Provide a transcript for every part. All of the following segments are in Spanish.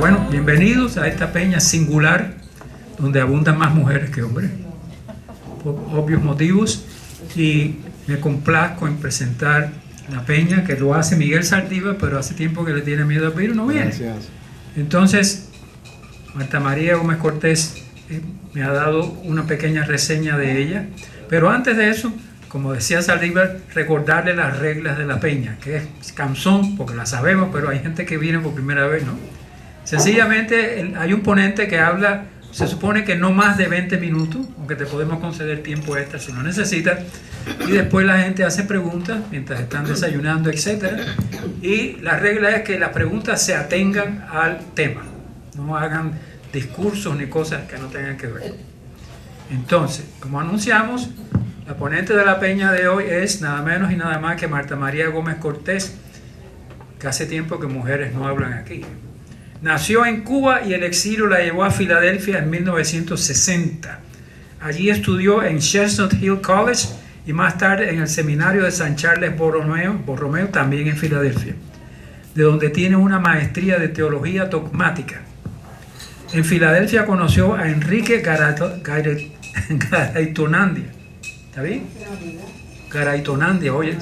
Bueno, bienvenidos a esta peña singular donde abundan más mujeres que hombres, por obvios motivos, y me complazco en presentar la peña, que lo hace Miguel Saldívar, pero hace tiempo que le tiene miedo al virus, no viene. Gracias. Entonces, Marta María Gómez Cortés me ha dado una pequeña reseña de ella, pero antes de eso, como decía Saldívar, recordarle las reglas de la peña, que es cansón, porque la sabemos, pero hay gente que viene por primera vez, ¿no? Sencillamente hay un ponente que habla, se supone que no más de 20 minutos, aunque te podemos conceder tiempo extra si lo necesitas, y después la gente hace preguntas mientras están desayunando, etc. Y la regla es que las preguntas se atengan al tema, no hagan discursos ni cosas que no tengan que ver. Entonces, como anunciamos, la ponente de la peña de hoy es nada menos y nada más que Marta María Gómez Cortés, que hace tiempo que mujeres no hablan aquí. Nació en Cuba y el exilio la llevó a Filadelfia en 1960. Allí estudió en Chestnut Hill College y más tarde en el seminario de San Charles Borromeo, también en Filadelfia, de donde tiene una maestría de teología dogmática. En Filadelfia conoció a Enrique Garaytonandia. ¿Está bien? Garaytonandia, oye,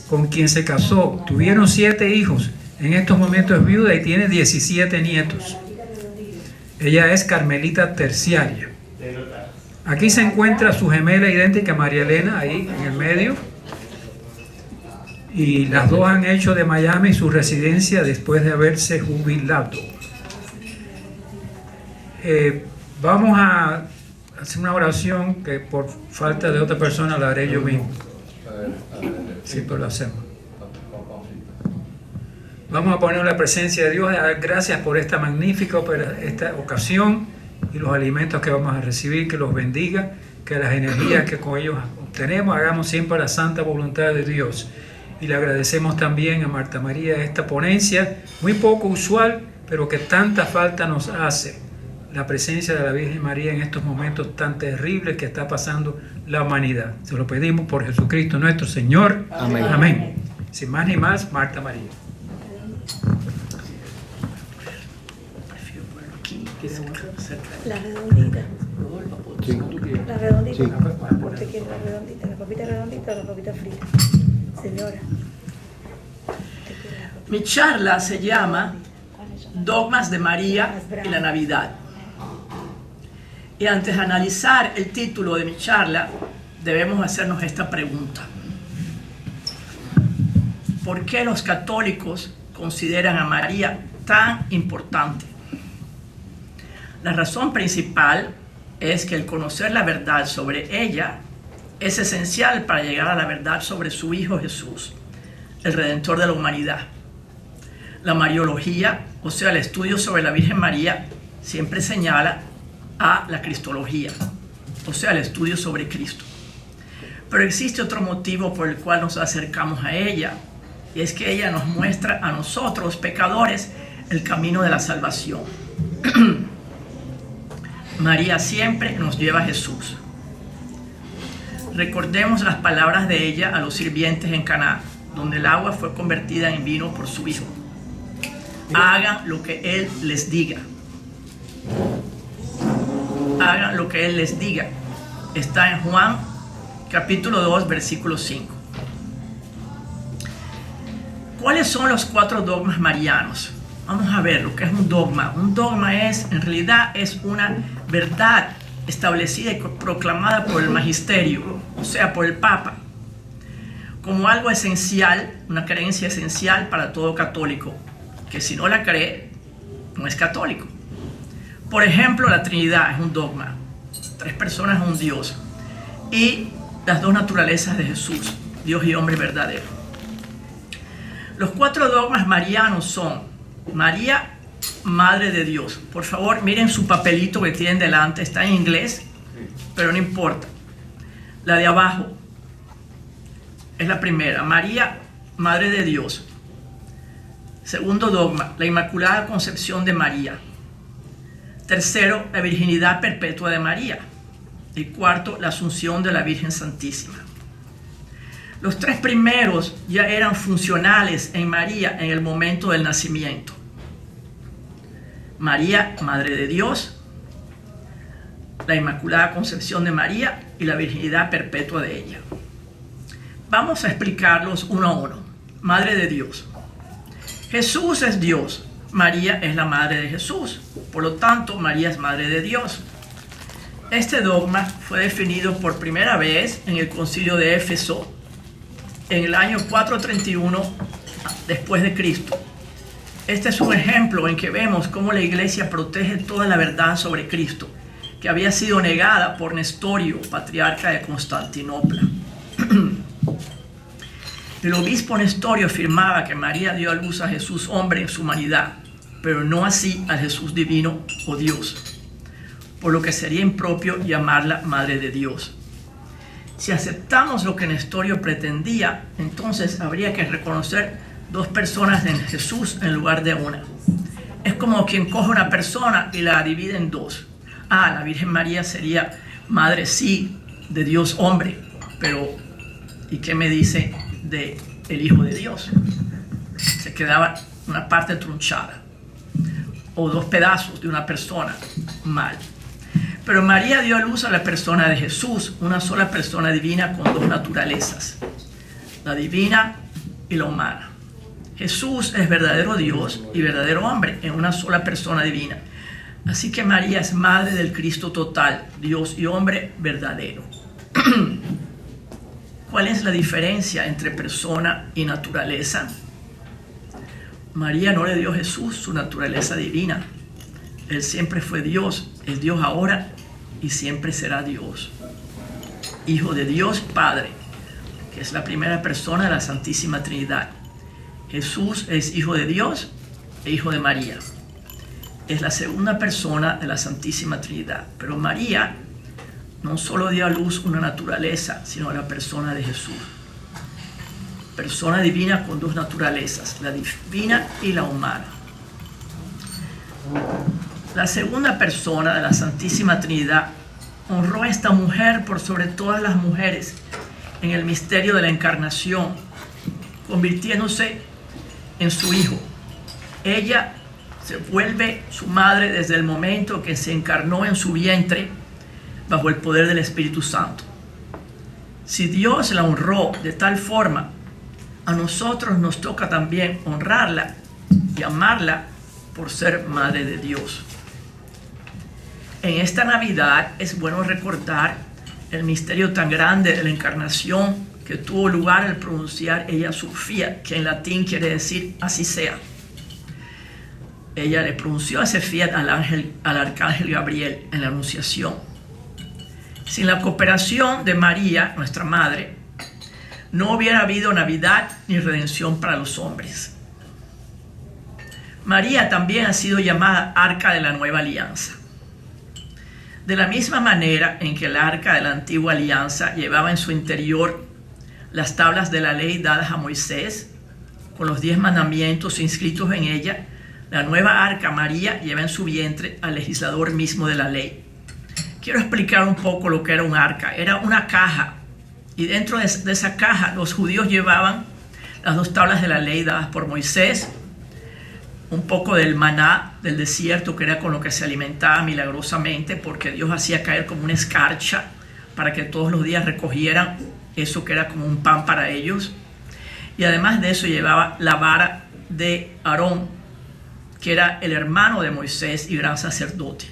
con quien se casó. Tuvieron 7 hijos. En estos momentos es viuda y tiene 17 nietos. Ella es carmelita terciaria. Aquí se encuentra su gemela idéntica María Elena, ahí en el medio. Y las dos han hecho de Miami su residencia después de haberse jubilado. Vamos a hacer una oración que por falta de otra persona la haré yo mismo. Sí, pero lo hacemos. Vamos a poner la presencia de Dios, a dar gracias por esta magnífica esta ocasión y los alimentos que vamos a recibir, que los bendiga, que las energías que con ellos obtenemos hagamos siempre la santa voluntad de Dios. Y le agradecemos también a Marta María esta ponencia, muy poco usual, pero que tanta falta nos hace la presencia de la Virgen María en estos momentos tan terribles que está pasando la humanidad. Se lo pedimos por Jesucristo nuestro Señor. Amén. Amén. Sin más ni más, Marta María. La redondita. Sí. La redondita. Sí. ¿Usted quiere la redondita? ¿La papita redondita o la papita frita? Señora. Mi charla se llama Dogmas de María y la Navidad. Y antes de analizar el título de mi charla, debemos hacernos esta pregunta. ¿Por qué los católicos consideran a María tan importante? La razón principal es que el conocer la verdad sobre ella es esencial para llegar a la verdad sobre su Hijo Jesús, el Redentor de la humanidad. La Mariología, o sea, el estudio sobre la Virgen María, siempre señala a la Cristología, o sea, el estudio sobre Cristo. Pero existe otro motivo por el cual nos acercamos a ella, y es que ella nos muestra a nosotros, pecadores, el camino de la salvación. María siempre nos lleva a Jesús. Recordemos las palabras de ella a los sirvientes en Caná, donde el agua fue convertida en vino por su Hijo. Hagan lo que Él les diga. Hagan lo que Él les diga. Está en Juan capítulo 2, versículo 5. ¿Cuáles son los 4 dogmas marianos? Vamos a ver lo que es un dogma. Un dogma en realidad es una verdad establecida y proclamada por el magisterio, o sea, por el Papa, como algo esencial, una creencia esencial para todo católico, que si no la cree, no es católico. Por ejemplo, la Trinidad es un dogma. 3 personas, un Dios. Y las 2 naturalezas de Jesús, Dios y hombre verdadero. Los 4 dogmas marianos son María, Madre de Dios. Por favor, miren su papelito que tienen delante. Está en inglés, pero no importa. La de abajo es la primera. María, Madre de Dios. Segundo dogma, la Inmaculada Concepción de María. Tercero, la virginidad perpetua de María. Y cuarto, la Asunción de la Virgen Santísima. Los 3 primeros ya eran funcionales en María en el momento del nacimiento. María, Madre de Dios, la Inmaculada Concepción de María y la virginidad perpetua de ella. Vamos a explicarlos uno a uno. Madre de Dios. Jesús es Dios. María es la madre de Jesús. Por lo tanto, María es Madre de Dios. Este dogma fue definido por primera vez en el Concilio de Éfeso en el año 431 después de Cristo. Este es un ejemplo en que vemos cómo la Iglesia protege toda la verdad sobre Cristo, que había sido negada por Nestorio, patriarca de Constantinopla. El obispo Nestorio afirmaba que María dio a luz a Jesús hombre en su humanidad, pero no así al Jesús divino o Dios, por lo que sería impropio llamarla Madre de Dios. Si aceptamos lo que Nestorio pretendía, entonces habría que reconocer dos personas en Jesús en lugar de una. Es como quien coge una persona y la divide en dos. La Virgen María sería madre, sí, de Dios hombre, pero ¿y qué me dice del Hijo de Dios? Se quedaba una parte trunchada o dos pedazos de una persona mal. Pero María dio a luz a la persona de Jesús, una sola persona divina con dos naturalezas, la divina y la humana. Jesús es verdadero Dios y verdadero hombre en una sola persona divina. Así que María es madre del Cristo total, Dios y hombre verdadero. ¿Cuál es la diferencia entre persona y naturaleza? María no le dio a Jesús su naturaleza divina. Él siempre fue Dios, es Dios ahora y siempre será Dios. Hijo de Dios Padre, que es la primera persona de la Santísima Trinidad. Jesús es Hijo de Dios e Hijo de María. Es la segunda persona de la Santísima Trinidad. Pero María no solo dio a luz una naturaleza, sino la persona de Jesús. Persona divina con dos naturalezas, la divina y la humana. La segunda persona de la Santísima Trinidad honró a esta mujer por sobre todas las mujeres en el misterio de la encarnación, convirtiéndose en su hijo. Ella se vuelve su madre desde el momento que se encarnó en su vientre bajo el poder del Espíritu Santo. Si Dios la honró de tal forma, a nosotros nos toca también honrarla y amarla por ser madre de Dios. En esta Navidad es bueno recordar el misterio tan grande de la encarnación que tuvo lugar al pronunciar ella su fiat, que en latín quiere decir así sea. Ella le pronunció ese fiat al arcángel Gabriel en la Anunciación. Sin la cooperación de María, nuestra madre, no hubiera habido Navidad ni redención para los hombres. María también ha sido llamada Arca de la Nueva Alianza. De la misma manera en que el Arca de la Antigua Alianza llevaba en su interior las tablas de la ley dadas a Moisés, con los 10 mandamientos inscritos en ella, la nueva Arca María lleva en su vientre al legislador mismo de la ley. Quiero explicar un poco lo que era un arca. Era una caja, y dentro de esa caja los judíos llevaban las 2 tablas de la ley dadas por Moisés, un poco del maná del desierto, que era con lo que se alimentaba milagrosamente, porque Dios hacía caer como una escarcha para que todos los días recogieran eso que era como un pan para ellos. Y además de eso llevaba la vara de Aarón, que era el hermano de Moisés y gran sacerdote.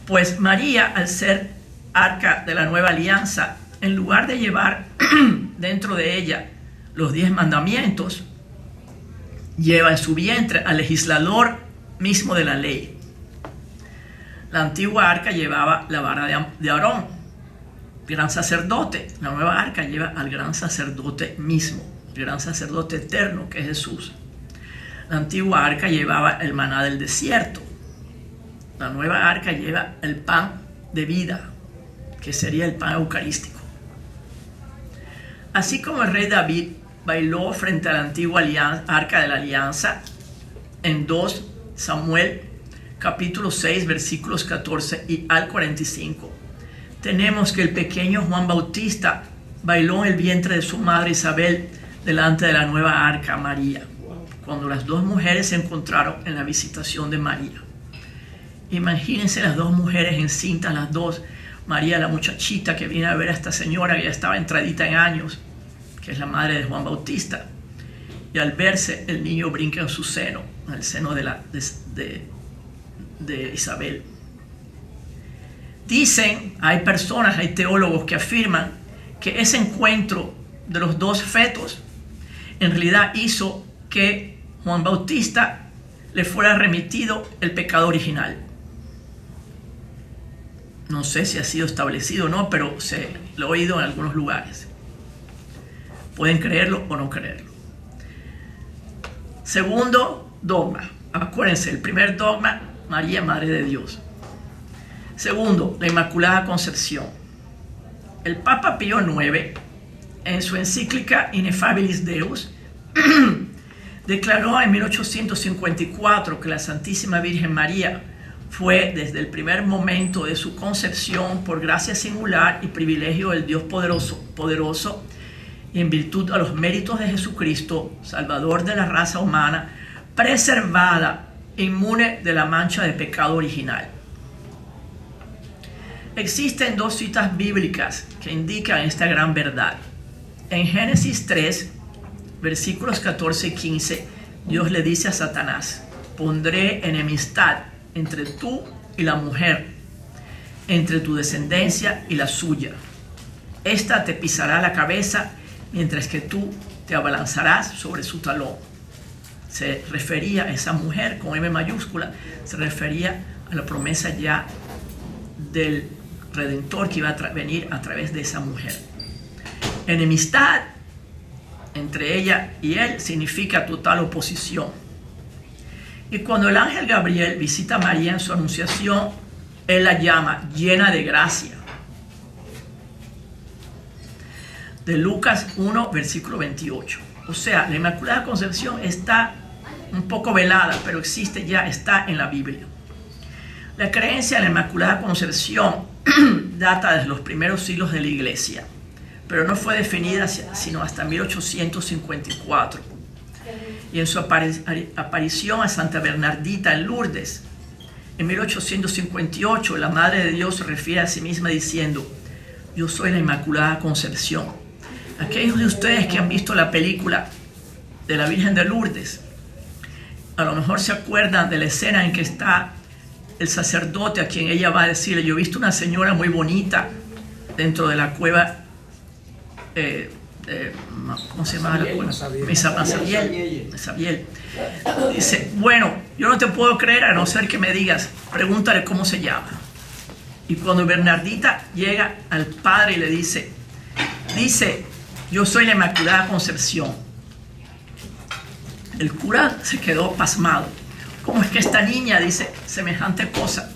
Pues María, al ser arca de la nueva alianza, en lugar de llevar dentro de ella los 10 mandamientos, lleva en su vientre al legislador mismo de la ley. La antigua arca llevaba la vara de Aarón, gran sacerdote. La nueva arca lleva al gran sacerdote mismo, el gran sacerdote eterno que es Jesús. La antigua arca llevaba el maná del desierto. La nueva arca lleva el pan de vida, que sería el pan eucarístico. Así como el rey David bailó frente a la antigua arca de la alianza en 2 Samuel capítulo 6 versículos 14 y al 45, tenemos que el pequeño Juan Bautista bailó en el vientre de su madre Isabel delante de la nueva arca María. cuando las dos mujeres se encontraron en la visitación de María. Imagínense las dos mujeres encintas, las dos. María, la muchachita que viene a ver a esta señora que ya estaba entradita en años, que es la madre de Juan Bautista. Y al verse, el niño brinca en su seno, en el seno de Isabel. Dicen, hay personas, hay teólogos que afirman que ese encuentro de los dos fetos en realidad hizo que Juan Bautista le fuera remitido el pecado original. No sé si ha sido establecido o no, pero lo he oído en algunos lugares. Pueden creerlo o no creerlo. Segundo dogma. Acuérdense, el primer dogma, María, Madre de Dios. Segundo, la Inmaculada Concepción. El Papa Pío IX, en su encíclica Ineffabilis Deus, declaró en 1854 que la Santísima Virgen María fue desde el primer momento de su concepción, por gracia singular y privilegio del Dios poderoso, y en virtud a los méritos de Jesucristo, Salvador de la raza humana, preservada, inmune de la mancha de pecado original. Existen dos citas bíblicas que indican esta gran verdad. En Génesis 3, versículos 14 y 15, Dios le dice a Satanás: pondré enemistad entre tú y la mujer, entre tu descendencia y la suya. Esta te pisará la cabeza, mientras que tú te abalanzarás sobre su talón. Se refería a esa mujer con M mayúscula, se refería a la promesa ya del Redentor que iba a venir a través de esa mujer. Enemistad entre ella y él significa total oposición. Y cuando el ángel Gabriel visita a María en su anunciación, él la llama llena de gracia. De Lucas 1, versículo 28. O sea, la Inmaculada Concepción está un poco velada, pero existe ya, está en la Biblia. La creencia en la Inmaculada Concepción data desde los primeros siglos de la Iglesia, pero no fue definida sino hasta 1854. Y en su aparición a Santa Bernardita en Lourdes, en 1858, la Madre de Dios se refiere a sí misma diciendo: yo soy la Inmaculada Concepción. Aquellos de ustedes que han visto la película de la Virgen de Lourdes, a lo mejor se acuerdan de la escena en que está el sacerdote a quien ella va a decirle: yo he visto una señora muy bonita dentro de la cueva, ¿cómo se llama la cueva? Mesabiel. Dice: bueno, yo no te puedo creer a no ser que me digas, pregúntale cómo se llama. Y cuando Bernardita llega al padre y le dice, yo soy la Inmaculada Concepción, el cura se quedó pasmado. ¿Cómo es que esta niña dice semejante cosa?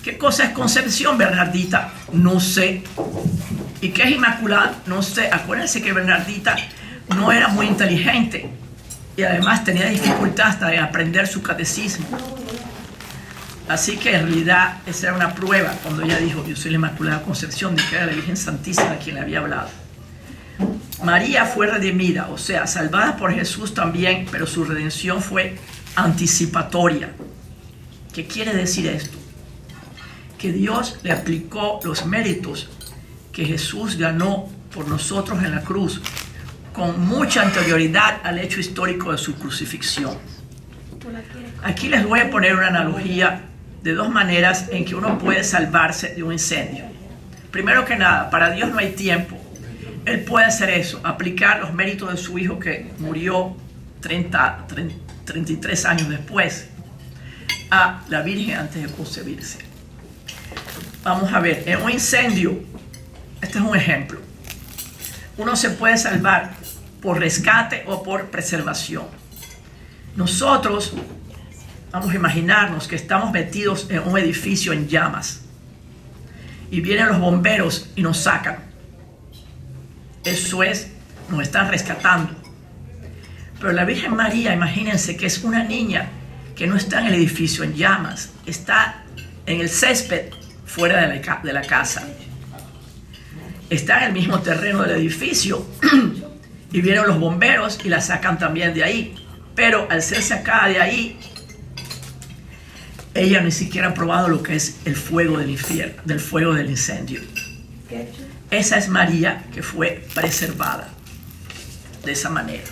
¿Qué cosa es concepción, Bernardita? No sé. ¿Y qué es Inmaculada? No sé. Acuérdense que Bernardita no era muy inteligente y además tenía dificultad hasta en aprender su catecismo. Así que en realidad esa era una prueba cuando ella dijo: yo soy la Inmaculada Concepción, de que era la Virgen Santísima quien le había hablado. María fue redimida, o sea, salvada por Jesús también, pero su redención fue anticipatoria. ¿Qué quiere decir esto? Que Dios le aplicó los méritos que Jesús ganó por nosotros en la cruz con mucha anterioridad al hecho histórico de su crucifixión. Aquí les voy a poner una analogía de dos maneras en que uno puede salvarse de un incendio. Primero que nada, para Dios no hay tiempo. Él puede hacer eso, aplicar los méritos de su hijo que murió 33 años después a la Virgen antes de concebirse. Vamos a ver, en un incendio, este es un ejemplo. Uno se puede salvar por rescate o por preservación. Nosotros vamos a imaginarnos que estamos metidos en un edificio en llamas y vienen los bomberos y nos sacan. Eso es, nos están rescatando. Pero la Virgen María, imagínense que es una niña que no está en el edificio en llamas, está en el césped fuera de la casa. Está en el mismo terreno del edificio y vienen los bomberos y la sacan también de ahí. Pero al ser sacada de ahí, ella ni siquiera ha probado lo que es el fuego del infierno, del fuego del incendio. Esa es María, que fue preservada de esa manera.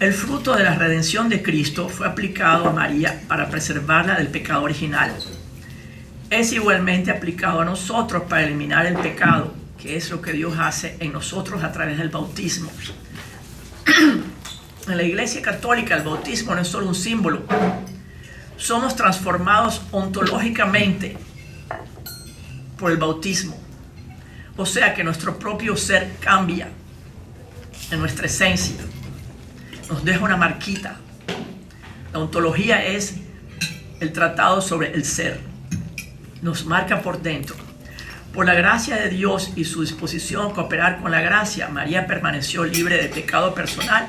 El fruto de la redención de Cristo fue aplicado a María para preservarla del pecado original. Es igualmente aplicado a nosotros para eliminar el pecado, que es lo que Dios hace en nosotros a través del bautismo. En la Iglesia Católica el bautismo no es solo un símbolo. Somos transformados ontológicamente por el bautismo. O sea que nuestro propio ser cambia en nuestra esencia. Nos deja una marquita. La ontología es el tratado sobre el ser. Nos marca por dentro. Por la gracia de Dios y su disposición a cooperar con la gracia, María permaneció libre de pecado personal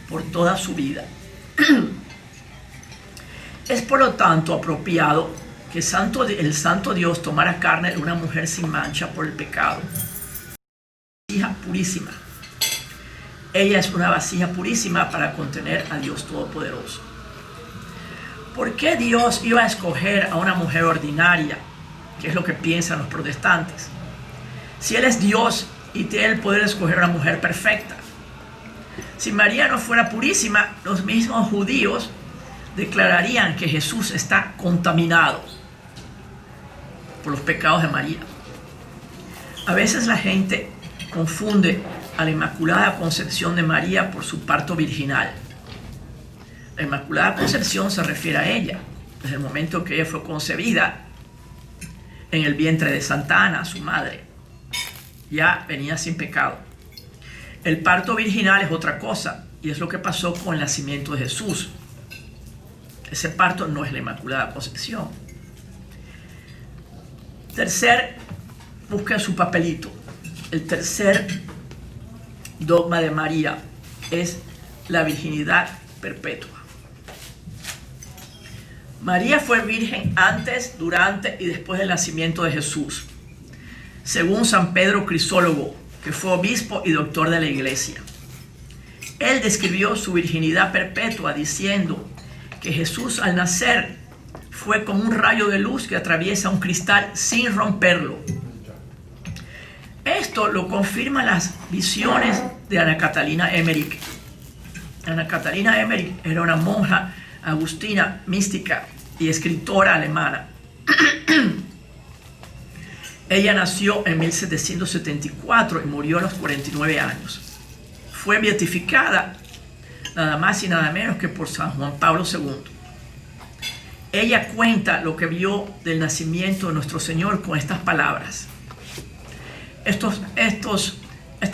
por toda su vida. Es por lo tanto apropiado que el santo Dios tomara carne de una mujer sin mancha por el pecado. Vasija purísima. Ella es una vasija purísima para contener a Dios Todopoderoso. ¿Por qué Dios iba a escoger a una mujer ordinaria? Que es lo que piensan los protestantes. Si Él es Dios y tiene el poder de escoger a una mujer perfecta. Si María no fuera purísima, los mismos judíos declararían que Jesús está contaminado por los pecados de María. A veces la gente confunde a la Inmaculada Concepción de María por su parto virginal. La Inmaculada Concepción se refiere a ella, desde el momento que ella fue concebida en el vientre de Santa Ana, su madre. Ya venía sin pecado. El parto virginal es otra cosa, y es lo que pasó con el nacimiento de Jesús. Ese parto no es la Inmaculada Concepción. Tercer, busquen su papelito. El tercer dogma de María es la virginidad perpetua. María fue virgen antes, durante y después del nacimiento de Jesús, según San Pedro Crisólogo, que fue obispo y doctor de la Iglesia. Él describió su virginidad perpetua diciendo que Jesús al nacer fue como un rayo de luz que atraviesa un cristal sin romperlo. Esto lo confirman las visiones de Ana Catalina Emmerich. Ana Catalina Emmerich era una monja agustina, mística y escritora alemana. Ella nació en 1774 y murió a los 49 años. Fue beatificada nada más y nada menos que por San Juan Pablo II. Ella cuenta lo que vio del nacimiento de nuestro Señor con estas palabras. Estas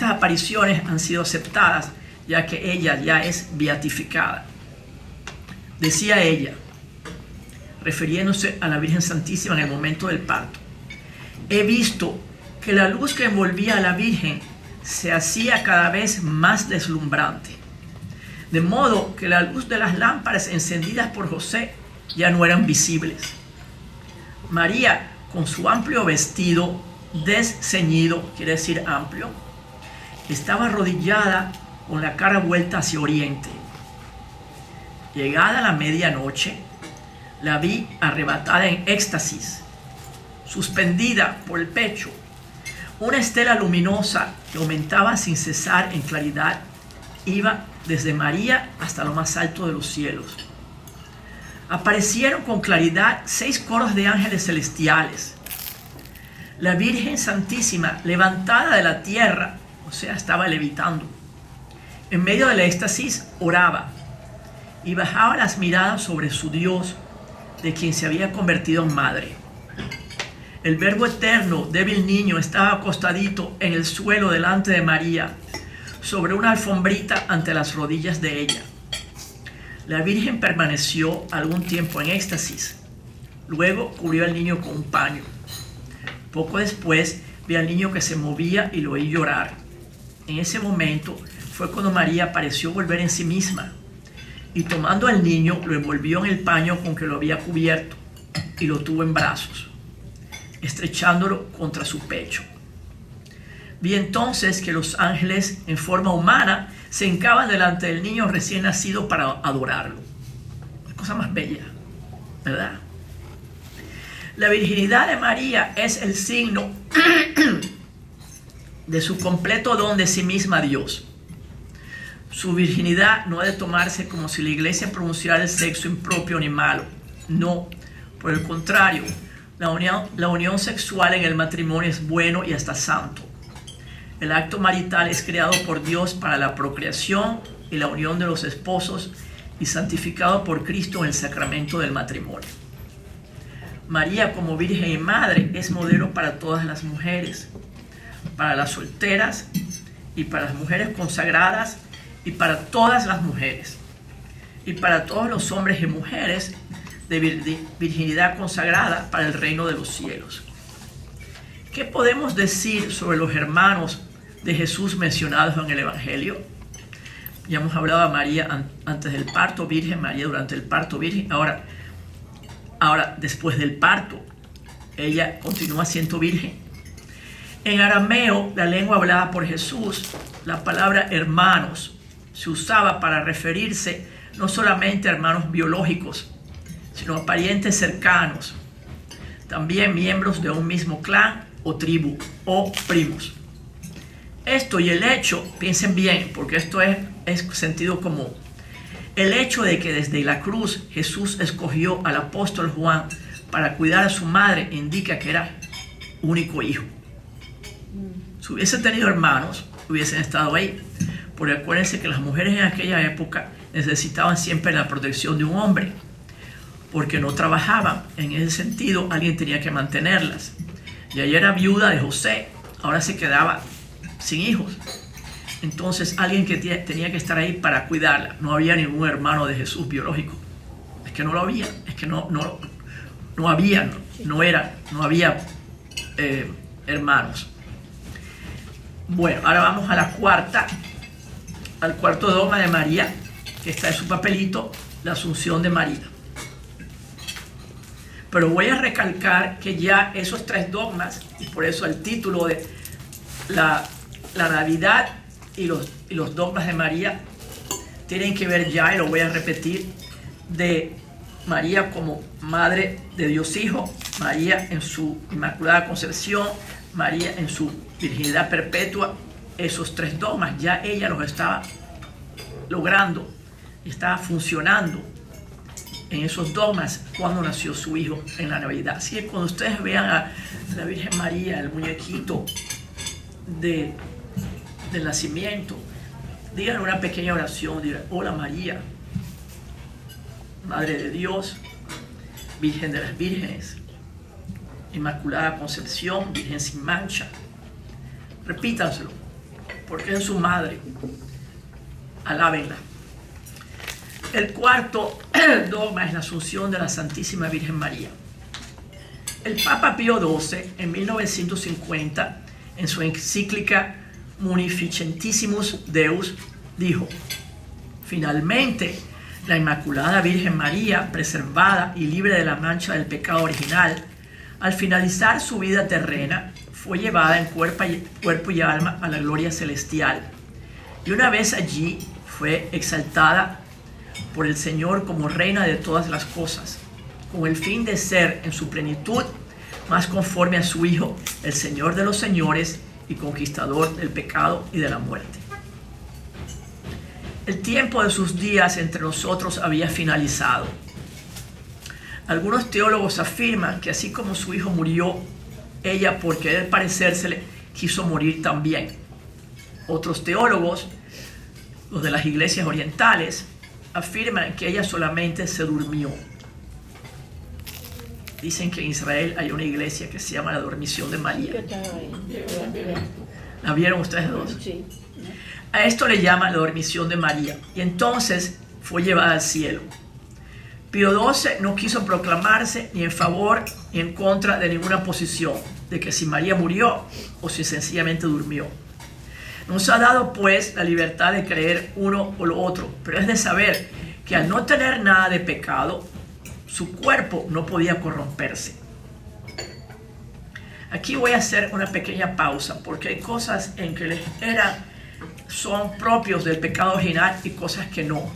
apariciones han sido aceptadas ya que ella ya es beatificada. Decía ella, refiriéndose a la Virgen Santísima en el momento del parto: he visto que la luz que envolvía a la Virgen se hacía cada vez más deslumbrante, de modo que la luz de las lámparas encendidas por José ya no eran visibles. María, con su amplio vestido desceñido, quiere decir amplio, estaba arrodillada con la cara vuelta hacia oriente. Llegada la medianoche, la vi arrebatada en éxtasis, suspendida por el pecho. Una estela luminosa que aumentaba sin cesar en claridad iba desde María hasta lo más alto de los cielos. Aparecieron con claridad 6 coros de ángeles celestiales. La Virgen Santísima, levantada de la tierra, o sea, estaba levitando. En medio del éxtasis oraba y bajaba las miradas sobre su Dios, de quien se había convertido en madre. El Verbo eterno, débil niño, estaba acostadito en el suelo delante de María, sobre una alfombrita ante las rodillas de ella. La Virgen permaneció algún tiempo en éxtasis. Luego cubrió al niño con un paño. Poco después vi al niño que se movía y lo oí llorar. En ese momento fue cuando María pareció volver en sí misma, y tomando al niño lo envolvió en el paño con que lo había cubierto y lo tuvo en brazos, estrechándolo contra su pecho. Vi entonces que los ángeles en forma humana se hincaban delante del niño recién nacido para adorarlo. La cosa más bella, ¿verdad? La virginidad de María es el signo de su completo don de sí misma a Dios. Su virginidad no ha de tomarse como si la iglesia pronunciara el sexo impropio ni malo. No, por el contrario, la unión sexual en el matrimonio es bueno y hasta santo. El acto marital es creado por Dios para la procreación y la unión de los esposos y santificado por Cristo en el sacramento del matrimonio. María, como virgen y madre, es modelo para todas las mujeres, para las solteras y para las mujeres consagradas y para todas las mujeres y para todos los hombres y mujeres de virginidad consagrada para el reino de los cielos. ¿Qué podemos decir sobre los hermanos de Jesús mencionados en el Evangelio? Ya hemos hablado de María antes del parto virgen, María durante el parto virgen. Ahora después del parto, ella continúa siendo virgen. En arameo, la lengua hablada por Jesús, la palabra hermanos se usaba para referirse no solamente a hermanos biológicos, sino a parientes cercanos, también miembros de un mismo clan o tribu o primos. Esto y el hecho, piensen bien, porque esto es sentido común. El hecho de que desde la cruz Jesús escogió al apóstol Juan para cuidar a su madre indica que era único hijo. Si hubiese tenido hermanos, hubiesen estado ahí. Porque acuérdense que las mujeres en aquella época necesitaban siempre la protección de un hombre, porque no trabajaban. En ese sentido, alguien tenía que mantenerlas. Y ella era viuda de José, ahora se quedaba sin hijos. Entonces alguien que tenía que estar ahí para cuidarla. No había ningún hermano de Jesús biológico. Es que no lo había. Es que no había hermanos. Bueno, ahora vamos a al cuarto dogma de María, que está en su papelito, la Asunción de María. Pero voy a recalcar que ya esos 3 dogmas, y por eso el título de la Navidad y los dogmas de María, tienen que ver ya, y lo voy a repetir, de María como Madre de Dios Hijo, María en su Inmaculada Concepción, María en su virginidad perpetua. Esos 3 dogmas ya ella los estaba logrando, estaba funcionando en esos dogmas cuando nació su hijo en la Navidad. Así que cuando ustedes vean a la Virgen María, el muñequito del nacimiento, digan una pequeña oración, digan: hola María, Madre de Dios, Virgen de las Vírgenes, Inmaculada Concepción, Virgen sin mancha. Repítanselo, porque es su madre. Alábenla. El cuarto dogma es la Asunción de la Santísima Virgen María. El Papa Pío XII, en 1950, en su encíclica Munificentissimus Deus, dijo: finalmente, la Inmaculada Virgen María, preservada y libre de la mancha del pecado original, al finalizar su vida terrena, fue llevada en cuerpo y alma a la gloria celestial. Y una vez allí, fue exaltada por el Señor como reina de todas las cosas, con el fin de ser en su plenitud más conforme a su Hijo, el Señor de los señores y conquistador del pecado y de la muerte. El tiempo de sus días entre nosotros había finalizado. Algunos teólogos afirman que así como su hijo murió, ella, por querer parecérsele, quiso morir también. Otros teólogos, los de las iglesias orientales, afirman que ella solamente se durmió. Dicen que en Israel hay una iglesia que se llama la Dormición de María. ¿La vieron ustedes dos? Sí. A esto le llaman la Dormición de María. Y entonces fue llevada al cielo. Pío XII no quiso proclamarse ni en favor ni en contra de ninguna posición, de que si María murió o si sencillamente durmió. Nos ha dado pues la libertad de creer uno o lo otro, pero es de saber que al no tener nada de pecado, su cuerpo no podía corromperse. Aquí voy a hacer una pequeña pausa, porque hay cosas en que era son propios del pecado original y cosas que no.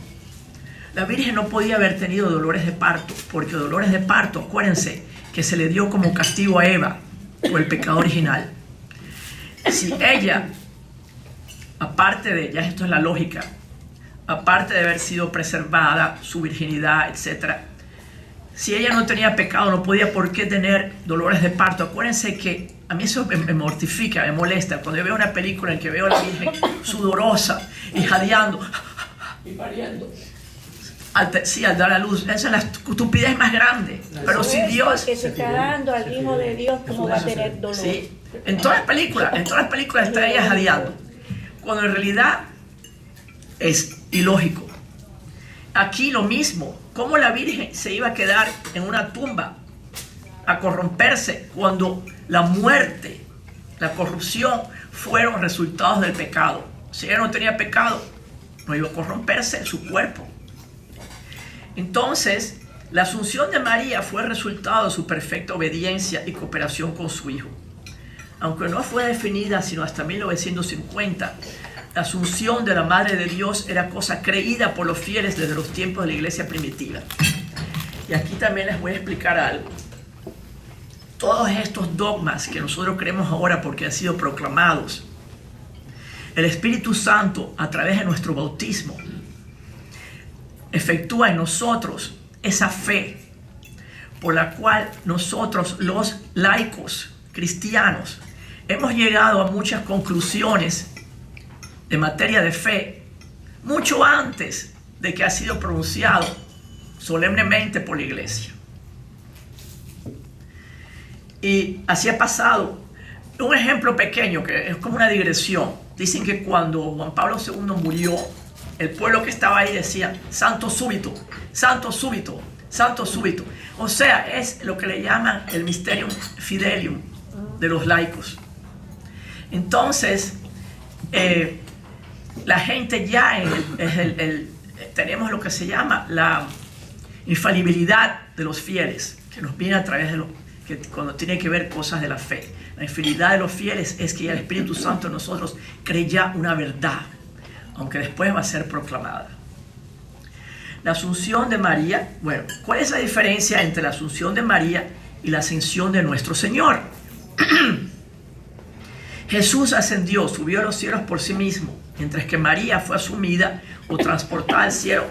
La Virgen no podía haber tenido dolores de parto, porque dolores de parto, acuérdense, que se le dio como castigo a Eva por el pecado original. Si ella, aparte de, ya esto es la lógica, aparte de haber sido preservada, su virginidad, etc., si ella no tenía pecado, no podía por qué tener dolores de parto. Acuérdense que a mí eso me mortifica, me molesta. Cuando yo veo una película en que veo a la Virgen sudorosa y jadeando y pariendo, al dar a luz, esa es la estupidez más grande. Pero si Dios... que se está dando al Hijo de Dios, ¿cómo va a tener dolor? Sí, en todas las películas está ella jadeando, cuando en realidad es ilógico. Aquí lo mismo, cómo la Virgen se iba a quedar en una tumba a corromperse cuando la muerte, la corrupción fueron resultados del pecado. Si ella no tenía pecado, no iba a corromperse en su cuerpo. Entonces, la asunción de María fue el resultado de su perfecta obediencia y cooperación con su Hijo. Aunque no fue definida sino hasta 1950, la asunción de la Madre de Dios era cosa creída por los fieles desde los tiempos de la iglesia primitiva. Y aquí también les voy a explicar algo. Todos estos dogmas que nosotros creemos ahora porque han sido proclamados, el Espíritu Santo, a través de nuestro bautismo, efectúa en nosotros esa fe por la cual nosotros, los laicos cristianos, hemos llegado a muchas conclusiones de materia de fe mucho antes de que ha sido pronunciado solemnemente por la iglesia. Y así ha pasado. Un ejemplo pequeño que es como una digresión. Dicen que cuando Juan Pablo II murió, el pueblo que estaba ahí decía: santo súbito, santo súbito, santo súbito. O sea, es lo que le llaman el mysterium fidelium de los laicos. Entonces, la gente ya tenemos lo que se llama la infalibilidad de los fieles, que nos viene a través de que cuando tiene que ver cosas de la fe. La infalibilidad de los fieles es que ya el Espíritu Santo en nosotros cree ya una verdad, aunque después va a ser proclamada. La asunción de María, bueno, ¿cuál es la diferencia entre la asunción de María y la ascensión de nuestro Señor? Jesús ascendió, subió a los cielos por sí mismo, mientras que María fue asumida o transportada al cielo,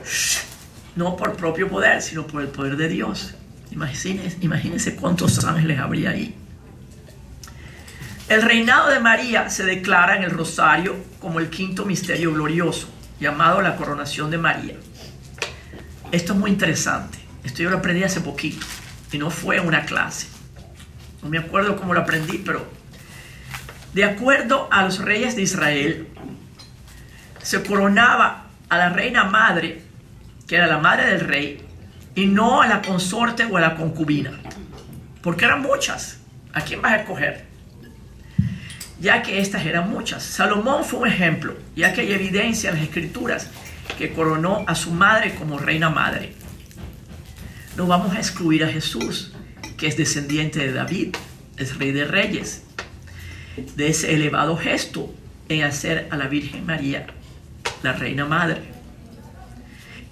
no por propio poder, sino por el poder de Dios. Imagínense cuántos ángeles habría ahí. El reinado de María se declara en el rosario como el quinto misterio glorioso, llamado la coronación de María. Esto es muy interesante. Esto yo lo aprendí hace poquito y no fue una clase. No me acuerdo cómo lo aprendí, pero de acuerdo a los reyes de Israel, se coronaba a la reina madre, que era la madre del rey, y no a la consorte o a la concubina, porque eran muchas. ¿A quién vas a escoger? Ya que estas eran muchas. Salomón fue un ejemplo, ya que hay evidencia en las escrituras que coronó a su madre como reina madre. No vamos a excluir a Jesús, que es descendiente de David, es rey de reyes, de ese elevado gesto en hacer a la Virgen María la reina madre.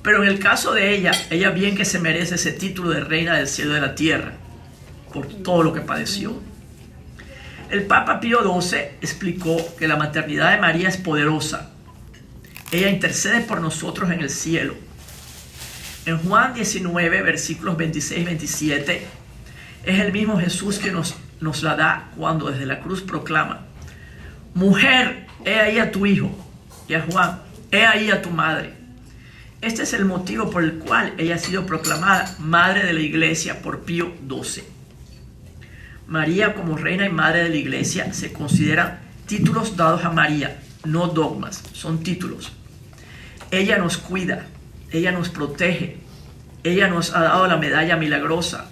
Pero en el caso de ella bien que se merece ese título de reina del cielo y de la tierra por todo lo que padeció. El Papa Pío XII explicó que la maternidad de María es poderosa. Ella intercede por nosotros en el cielo. En Juan 19, versículos 26 y 27, es el mismo Jesús que nos la da cuando desde la cruz proclama: mujer, he ahí a tu hijo. Y a Juan: he ahí a tu madre. Este es el motivo por el cual ella ha sido proclamada Madre de la Iglesia por Pío XII. María, como reina y madre de la Iglesia, se consideran títulos dados a María, no dogmas, son títulos. Ella nos cuida, ella nos protege, ella nos ha dado la medalla milagrosa,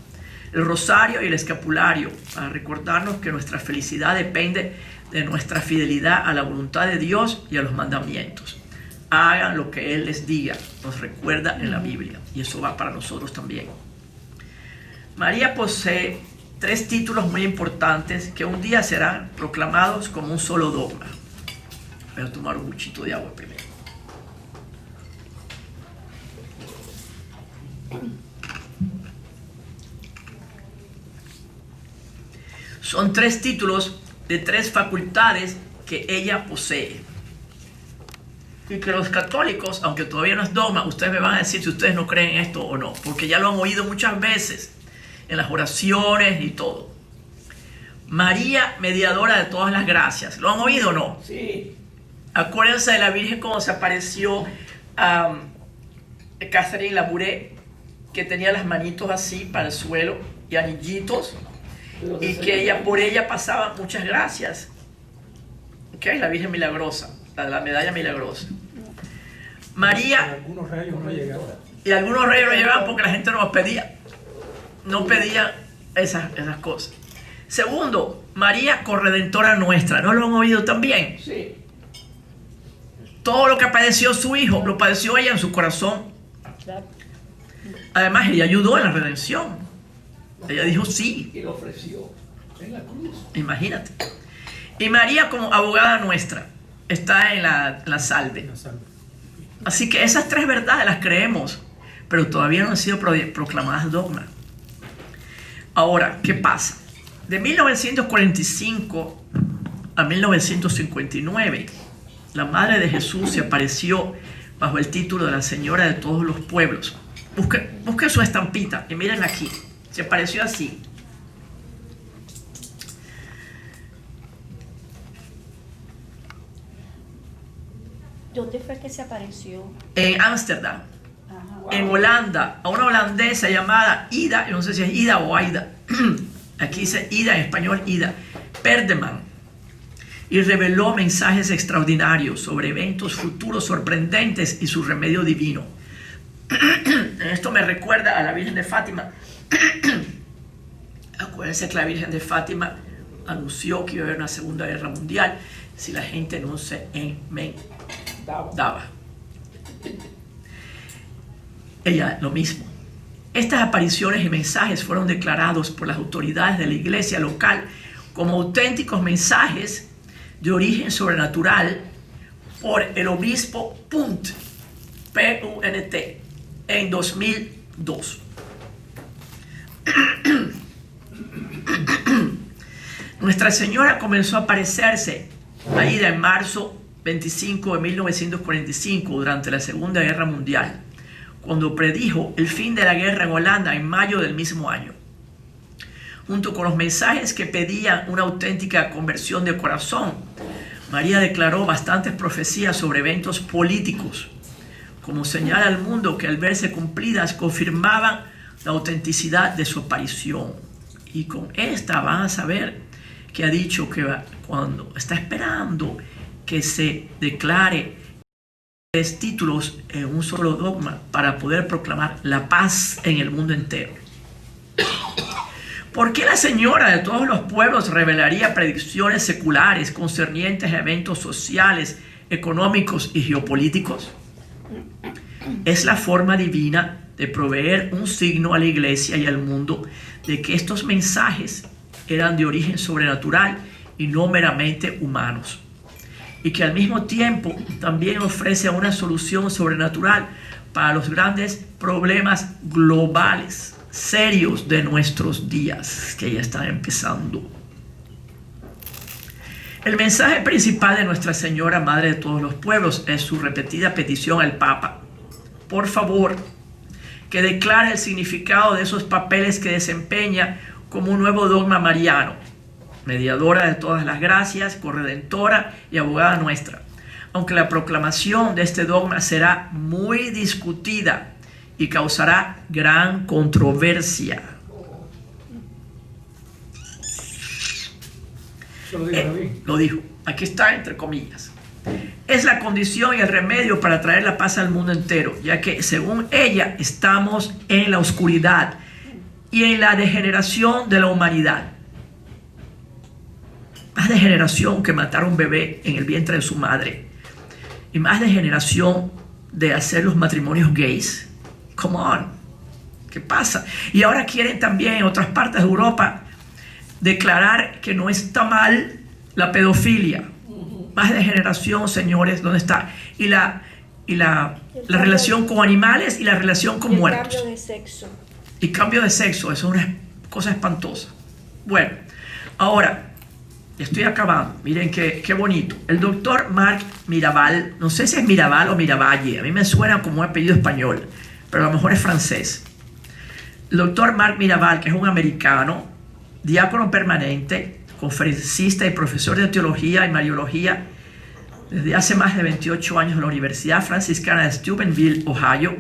el rosario y el escapulario, para recordarnos que nuestra felicidad depende de nuestra fidelidad a la voluntad de Dios y a los mandamientos. Hagan lo que Él les diga, nos recuerda en la Biblia, y eso va para nosotros también. María posee 3 títulos muy importantes que un día serán proclamados como un solo dogma. Voy a tomar un muchito de agua primero. Son 3 títulos de 3 facultades que ella posee. Y que los católicos, aunque todavía no es dogma, ustedes me van a decir si ustedes no creen esto o no, porque ya lo han oído muchas veces en las oraciones y todo. María, mediadora de todas las gracias. ¿Lo han oído o no? Sí. Acuérdense de la Virgen cuando se apareció a Catherine Labouré, que tenía las manitos así para el suelo y anillitos, y que por ella pasaban muchas gracias. ¿Ok? La Virgen milagrosa, la medalla milagrosa. María, Algunos rayos no llegaban. y algunos reyes no llegaban porque la gente no pedía. No pedía esas cosas. Segundo, María corredentora nuestra. ¿No lo han oído también? Sí. Todo lo que padeció su hijo, lo padeció ella en su corazón. Además, ella ayudó en la redención. Ella dijo sí. Y lo ofreció en la cruz. Imagínate. Y María como abogada nuestra está en la salve. Así que esas 3 verdades las creemos, pero todavía no han sido proclamadas dogma. Ahora, ¿qué pasa? De 1945 a 1959, la Madre de Jesús se apareció bajo el título de la Señora de todos los pueblos. Busquen su estampita y miren aquí. Se apareció así. ¿Dónde fue que se apareció? En Ámsterdam. Ajá. En Holanda, a una holandesa llamada Ida, yo no sé si es Ida o Aida, aquí dice Ida, en español Ida, Perdeman, y reveló mensajes extraordinarios sobre eventos futuros sorprendentes y su remedio divino. Esto me recuerda a la Virgen de Fátima. Acuérdense que la Virgen de Fátima anunció que iba a haber una Segunda Guerra Mundial si la gente no se enmendaba. Ella lo mismo. Estas apariciones y mensajes fueron declarados por las autoridades de la iglesia local como auténticos mensajes de origen sobrenatural por el obispo Punt, P-U-N-T, en 2002. Nuestra Señora comenzó a aparecerse ahí en marzo 25 de 1945 durante la Segunda Guerra Mundial, cuando predijo el fin de la guerra en Holanda en mayo del mismo año. Junto con los mensajes que pedían una auténtica conversión de corazón, María declaró bastantes profecías sobre eventos políticos, como señal al mundo que al verse cumplidas confirmaban la autenticidad de su aparición. Y con esta van a saber que ha dicho que cuando está esperando que se declare 3 títulos en un solo dogma para poder proclamar la paz en el mundo entero. ¿Por qué la Señora de todos los pueblos revelaría predicciones seculares concernientes a eventos sociales, económicos y geopolíticos? Es la forma divina de proveer un signo a la iglesia y al mundo de que estos mensajes eran de origen sobrenatural y no meramente humanos, y que al mismo tiempo también ofrece una solución sobrenatural para los grandes problemas globales, serios de nuestros días, que ya están empezando. El mensaje principal de Nuestra Señora, Madre de todos los pueblos, es su repetida petición al Papa: por favor, que declare el significado de esos papeles que desempeña como un nuevo dogma mariano: mediadora de todas las gracias, corredentora y abogada nuestra. Aunque la proclamación de este dogma será muy discutida y causará gran controversia. Lo dijo, aquí está entre comillas. Es la condición y el remedio para traer la paz al mundo entero, ya que según ella estamos en la oscuridad y en la degeneración de la humanidad. Más degeneración que matar a un bebé en el vientre de su madre, y más degeneración de hacer los matrimonios gays. Come on, ¿qué pasa? Y ahora quieren también en otras partes de Europa declarar que no está mal la pedofilia. más de generación, señores, ¿dónde está? Y la relación con animales y la relación con muertos. Cambio de sexo. Y cambio de sexo, eso es una cosa espantosa. Bueno, ahora, estoy acabando. Miren qué bonito. El doctor Marc Mirabal, no sé si es Mirabal o Miravalle, a mí me suena como un apellido español, pero a lo mejor es francés. El doctor Marc Mirabal, que es un americano, diácono permanente, conferencista y profesor de teología y mariología desde hace más de 28 años en la Universidad Franciscana de Steubenville, Ohio,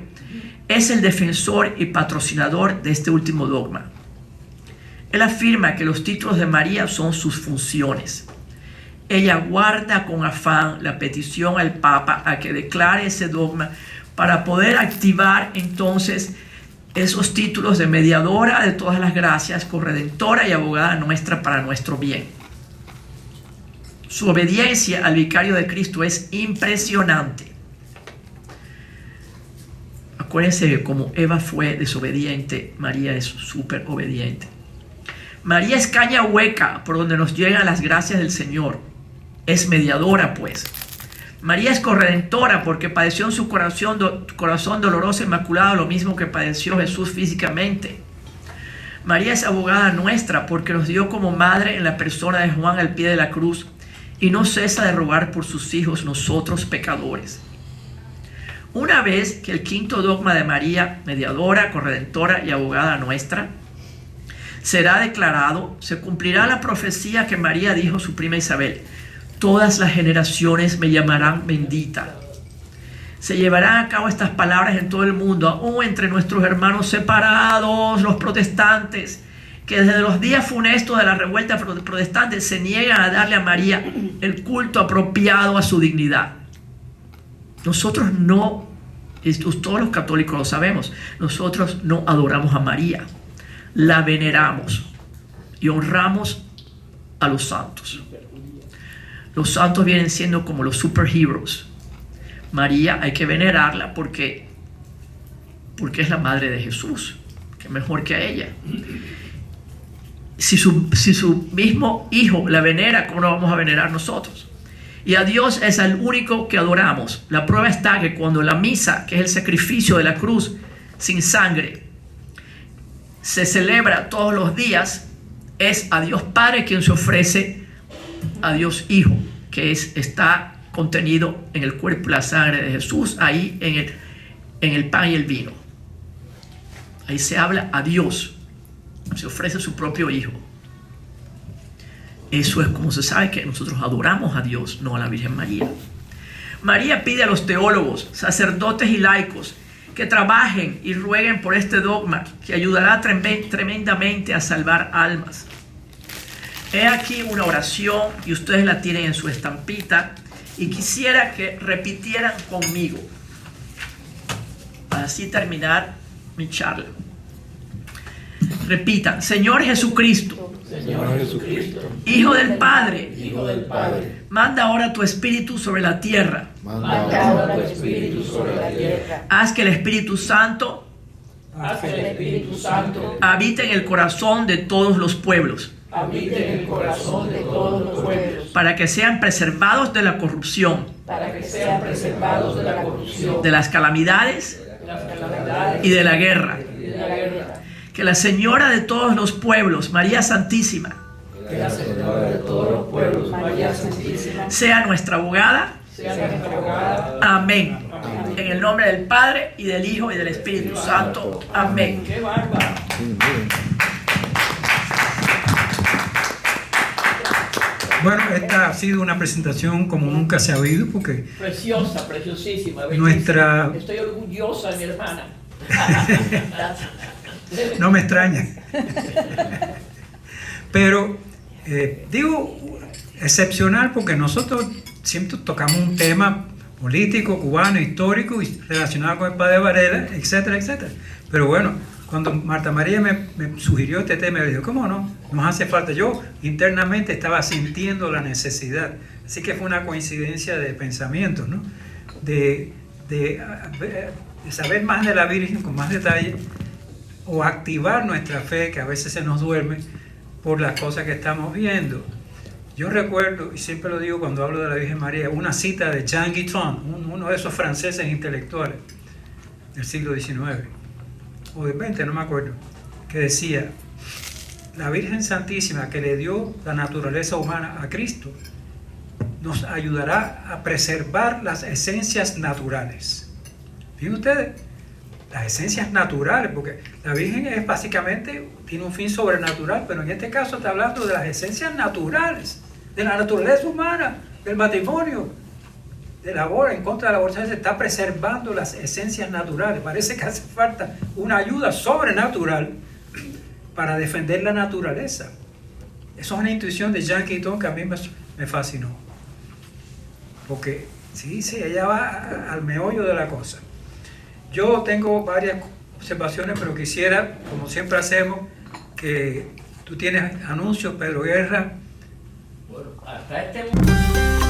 es el defensor y patrocinador de este último dogma. Él afirma que los títulos de María son sus funciones. Ella guarda con afán la petición al Papa a que declare ese dogma para poder activar entonces esos títulos de mediadora de todas las gracias, corredentora y abogada nuestra para nuestro bien. Su obediencia al vicario de Cristo es impresionante. Acuérdense que como Eva fue desobediente, María es súper obediente. María es caña hueca por donde nos llegan las gracias del Señor. Es mediadora, pues. María es corredentora porque padeció en su corazón doloroso e inmaculado lo mismo que padeció Jesús físicamente. María es abogada nuestra porque nos dio como madre en la persona de Juan al pie de la cruz y no cesa de rogar por sus hijos, nosotros pecadores. Una vez que el quinto dogma de María, mediadora, corredentora y abogada nuestra, será declarado, se cumplirá la profecía que María dijo a su prima Isabel: todas las generaciones me llamarán bendita. Se llevarán a cabo estas palabras en todo el mundo, aún entre nuestros hermanos separados, los protestantes, que desde los días funestos de la revuelta protestante se niegan a darle a María el culto apropiado a su dignidad. Nosotros no, todos los católicos lo sabemos, nosotros no adoramos a María, la veneramos y honramos a los santos. Los santos vienen siendo como los superheroes. María hay que venerarla porque es la madre de Jesús, que mejor que a ella. Si su mismo hijo la venera, ¿cómo no vamos a venerar nosotros? Y a Dios es el único que adoramos. La prueba está que cuando la misa, que es el sacrificio de la cruz sin sangre, se celebra todos los días, es a Dios Padre quien se ofrece a Dios Hijo, que está contenido en el cuerpo y la sangre de Jesús, ahí en el pan y el vino. Ahí se habla a Dios, se ofrece su propio Hijo. Eso es como se sabe que nosotros adoramos a Dios, no a la Virgen María. María pide a los teólogos, sacerdotes y laicos que trabajen y rueguen por este dogma que ayudará tremendamente a salvar almas. He aquí una oración y ustedes la tienen en su estampita y quisiera que repitieran conmigo para así terminar mi charla. Repitan: Señor Jesucristo, Señor Jesucristo, Hijo del Padre, Hijo del Padre, manda ahora tu Espíritu sobre la tierra. manda ahora tu Espíritu sobre la tierra. Haz que el Espíritu Santo Haz que el Espíritu Santo habite en el corazón de todos los pueblos, habite en el corazón de todos los pueblos, para que sean preservados de la corrupción, para que sean preservados de la corrupción, de las calamidades de las calamidades y de la guerra. y de la guerra. Que la Señora de todos los pueblos, María Santísima, Que la Señora de todos los pueblos, María Santísima, sea nuestra abogada. sea nuestra abogada. Amén. En el nombre del Padre y del Hijo y del Espíritu Santo. Amén. ¡Qué bárbaro! Bueno, esta ha sido una presentación como nunca se ha oído porque Preciosa, preciosísima. Nuestra- Estoy orgullosa de mi hermana. no me extraña. Pero digo excepcional porque nosotros siempre tocamos un tema político, cubano, histórico y relacionado con el padre Varela, etcétera, etcétera. Pero bueno, cuando Marta María me sugirió este tema, me dijo, ¿cómo no? Nos hace falta. Yo internamente estaba sintiendo la necesidad. Así que fue una coincidencia de pensamientos, ¿no? De saber más de la Virgen con más detalle o activar nuestra fe, que a veces se nos duerme por las cosas que estamos viendo. Yo recuerdo, y siempre lo digo cuando hablo de la Virgen María, una cita de Jean Guitton, uno de esos franceses intelectuales del siglo XIX, o del XX, no me acuerdo, que decía, la Virgen Santísima que le dio la naturaleza humana a Cristo, nos ayudará a preservar las esencias naturales. Fíjense ustedes, las esencias naturales, porque la Virgen es básicamente, tiene un fin sobrenatural, pero en este caso está hablando de las esencias naturales, de la naturaleza humana, del matrimonio, de la boda, en contra de la aborción. Se está preservando las esencias naturales. Parece que hace falta una ayuda sobrenatural para defender la naturaleza. Eso es una intuición de Jean Guitton que a mí me fascinó. Porque, sí, ella va al meollo de la cosa. Yo tengo varias observaciones, pero quisiera, como siempre hacemos, que tú tienes anuncios, Pedro Guerra. Bueno, hasta este momento.